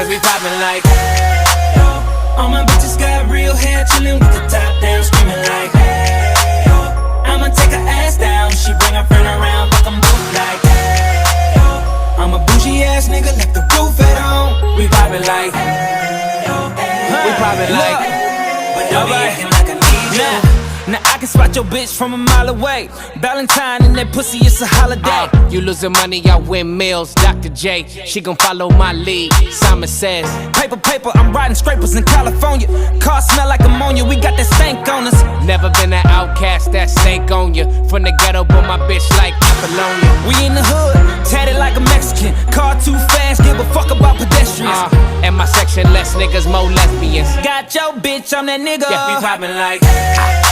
Yeah, we poppin' like All my bitches got real hair, chillin' with the top down, screaming like I'ma take her ass down, she bring her friend around, fuck them both like I'm a bougie ass nigga, left the roof at home. we poppin' like we poppin' like But don't be acting like I need you. Now I can spot your bitch from a mile away. Valentine and that pussy, it's a holiday. You losing money, I win meals. Dr. J, she gon' follow my lead. Simon says, Paper, paper, I'm riding scrapers in California. Car smell like ammonia, we got that stank on us. never been an outcast, that stank on you. From the ghetto, but my bitch like Apollonia. We in the hood, tatted like a Mexican. Car too fast, give a fuck about pedestrians. And my section, less niggas, more lesbians. Got your bitch, I'm that nigga. Yeah, we poppin' like